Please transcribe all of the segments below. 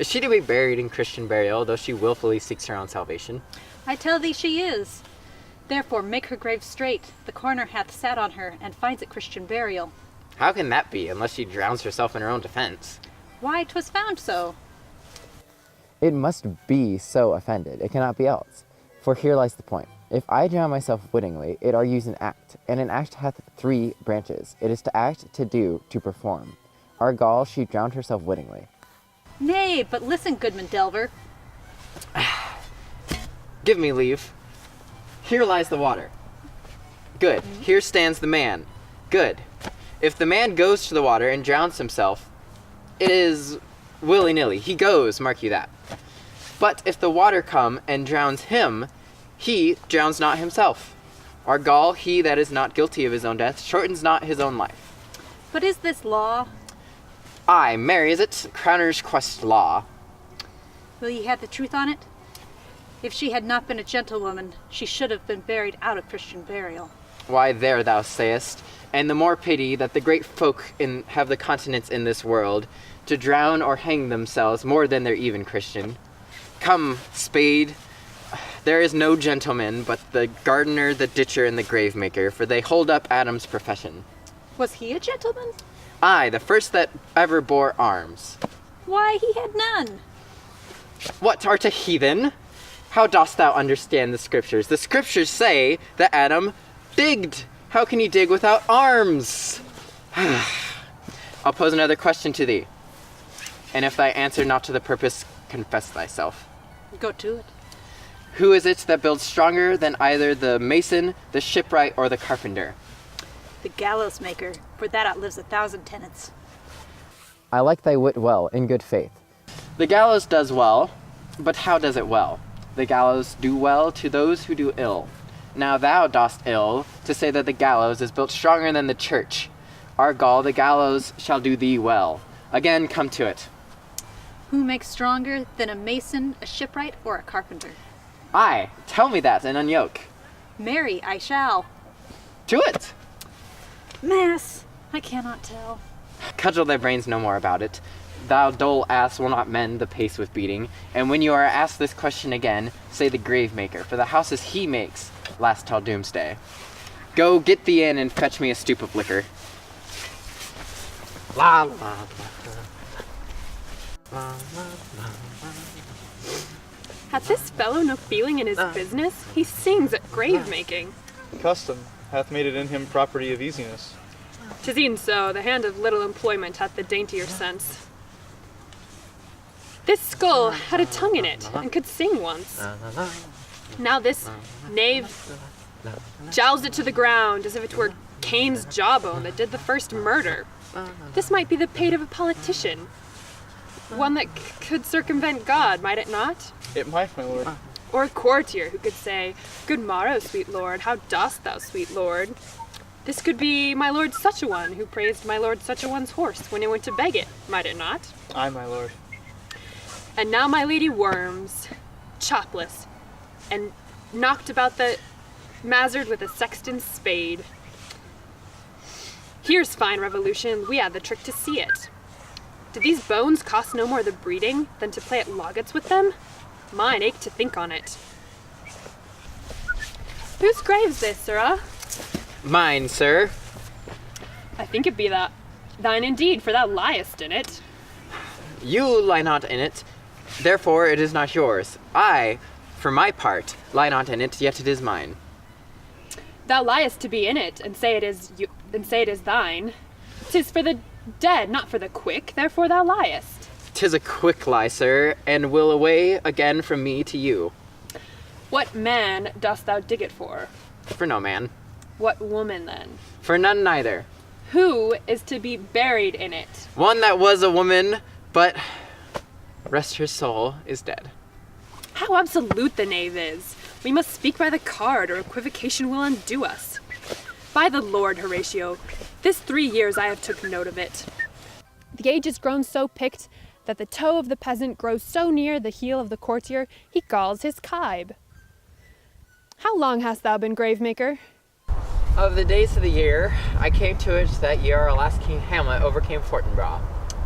Is she to be buried in Christian burial, though she willfully seeks her own salvation? I tell thee she is. Therefore make her grave straight. The coroner hath sat on her, and finds it Christian burial. How can that be, unless she drowns herself in her own defense? Why, 'twas found so. It must be so offended, it cannot be else. For here lies the point. If I drown myself wittingly, it argues an act, and an act hath 3 branches. It is to act, to do, to perform. Argal, she drowned herself wittingly. Nay, but listen, Goodman Delver. Give me leave. Here lies the water. Good. Here stands the man. Good. If the man goes to the water and drowns himself, it is willy-nilly. He goes, mark you that. But if the water come and drowns him, he drowns not himself. Argal, he that is not guilty of his own death, shortens not his own life. But is this law? Aye, marry, is it Crowner's quest law? Will ye have the truth on it? If she had not been a gentlewoman, she should have been buried out of Christian burial. Why, there thou sayest, and the more pity that the great folk have the continence in this world to drown or hang themselves more than they're even Christian. Come, spade, there is no gentleman but the gardener, the ditcher, and the gravemaker, for they hold up Adam's profession. Was he a gentleman? Aye, the first that ever bore arms. Why, he had none. What, art a heathen? How dost thou understand the scriptures? The scriptures say that Adam digged. How can he dig without arms? I'll pose another question to thee. And if thy answer not to the purpose, confess thyself. Go to it. Who is it that builds stronger than either the mason, the shipwright, or the carpenter? The gallows maker, for that outlives 1,000 tenants. I like thy wit well, in good faith. The gallows does well, but how does it well? The gallows do well to those who do ill. Now thou dost ill to say that the gallows is built stronger than the church. Argal, the gallows shall do thee well. Again, come to it. Who makes stronger than a mason, a shipwright, or a carpenter? Aye, tell me that and unyoke. Marry, I shall. To it! Mass, I cannot tell. Cudgel thy brains no more about it. Thou dull ass will not mend the pace with beating, and when you are asked this question again, say the gravemaker, for the houses he makes last till doomsday. Go get thee in and fetch me a stoop of liquor. La la la. La, la, la, la. Hath this fellow no feeling in his business? He sings at grave making. Custom hath made it in him property of easiness. 'Tis e'en so, the hand of little employment hath the daintier sense. This skull had a tongue in it, and could sing once. Now this knave jowls it to the ground, as if it were Cain's jawbone that did the first murder. This might be the pate of a politician. One that could circumvent God, might it not? It might, my lord. Or a courtier who could say, "Good morrow, sweet lord, how dost thou, sweet lord?" This could be my lord such-a-one, who praised my lord such-a-one's horse when he went to beg it, might it not? Aye, my lord. And now my lady worms, chopless, and knocked about the mazzard with a sexton's spade. Here's fine revolution, we had the trick to see it. Did these bones cost no more the breeding than to play at loggets with them? Mine ache to think on it. Whose grave's this, sirrah? Mine, sir. I think it be thine indeed, for thou liest in it. You lie not in it, therefore it is not yours. I, for my part, lie not in it, yet it is mine. Thou liest to be in it, and say it is thine. 'Tis for the dead, not for the quick, therefore thou liest. 'Tis a quick lie, sir, and will away again from me to you. What man dost thou dig it for? For no man. What woman, then? For none neither. Who is to be buried in it? One that was a woman, but, rest her soul, is dead. How absolute the knave is! We must speak by the card, or equivocation will undo us. By the Lord, Horatio, this 3 years I have took note of it. The age is grown so picked that the toe of the peasant grows so near the heel of the courtier he galls his kibe. How long hast thou been gravemaker? Of the days of the year, I came to it that year our last King Hamlet overcame Fortinbras.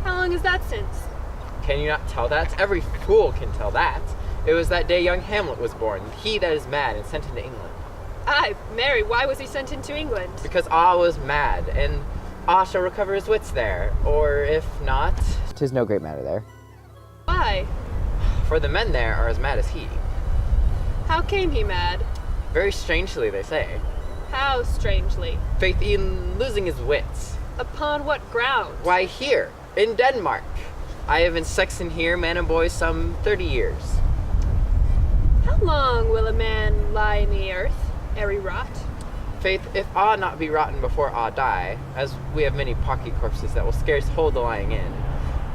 How long is that since? Can you not tell that? Every fool can tell that. It was that day young Hamlet was born, he that is mad and sent into England. Aye, Mary, why was he sent into England? Because Ah was mad, and Ah shall recover his wits there, or if not, 'Tis no great matter there. Why? for the men there are as mad as he. How came he mad? Very strangely, they say. How strangely? Faith, in losing his wits. Upon what ground? Why, here, in Denmark. I have been sexton here, man and boy, some 30 years. How long will a man lie in the earth, ere he rot? Faith, if Ah not be rotten before Ah die, as we have many pocky corpses that will scarce hold the lying in,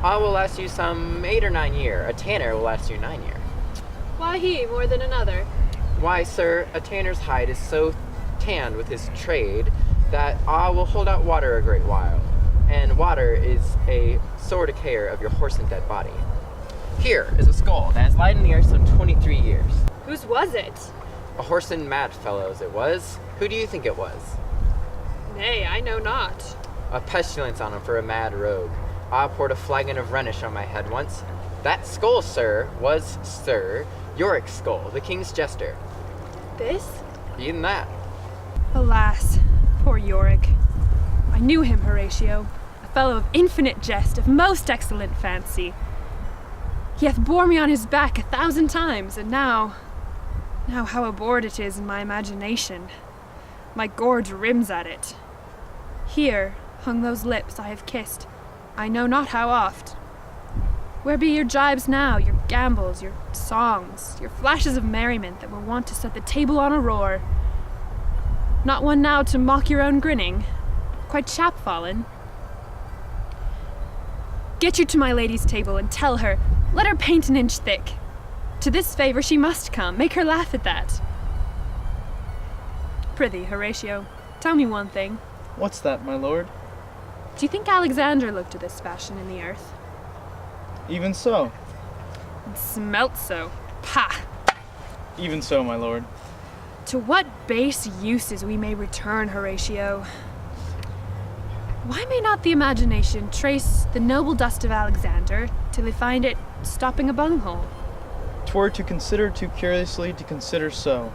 Ah will last you some 8 or 9 year. A tanner will last you 9 year. Why he more than another? Why, sir, a tanner's hide is so tanned with his trade that Ah will hold out water a great while, and water is a sore decayer of your horse and dead body. Here is a skull that has lied in the earth some 23 years. Whose was it? A horse and mad fellow's it was. Who do you think it was? Nay, I know not. A pestilence on him for a mad rogue. Ah poured a flagon of Rhenish on my head once. That skull, sir, was, sir, Yorick's skull, the king's jester. This? Even that. Alas, poor Yorick. I knew him, Horatio, a fellow of infinite jest, of most excellent fancy. He hath bore me on his back 1,000 times, and now how abhorred it is in my imagination. My gorge rims at it. Here hung those lips I have kissed, I know not how oft. Where be your jibes now, your gambols, your songs, your flashes of merriment that were wont to set the table on a roar? Not one now to mock your own grinning, quite chapfallen. Get you to my lady's table and tell her, let her paint an inch thick. To this favor she must come, make her laugh at that. Prithee, Horatio, tell me one thing. What's that, my lord? Do you think Alexander looked to this fashion in the earth? Even so. And smelt so. Pah! Even so, my lord. To what base uses we may return, Horatio? Why may not the imagination trace the noble dust of Alexander till they find it stopping a bunghole? 'Twere to consider too curiously to consider so.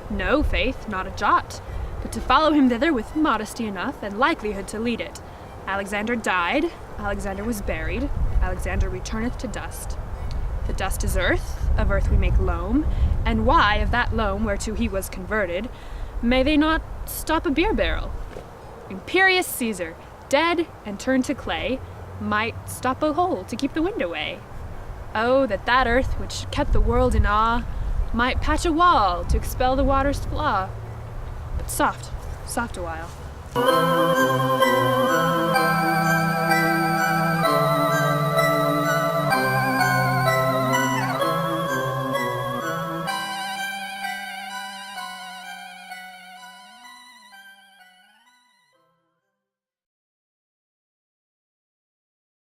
No, faith, not a jot, but to follow him thither with modesty enough and likelihood to lead it. Alexander died, Alexander was buried, Alexander returneth to dust. The dust is earth, of earth we make loam, and why of that loam whereto he was converted, may they not stop a beer barrel? Imperious Caesar, dead and turned to clay, might stop a hole to keep the wind away. Oh, that earth which kept the world in awe might patch a wall to expel the water's flaw. But soft a while.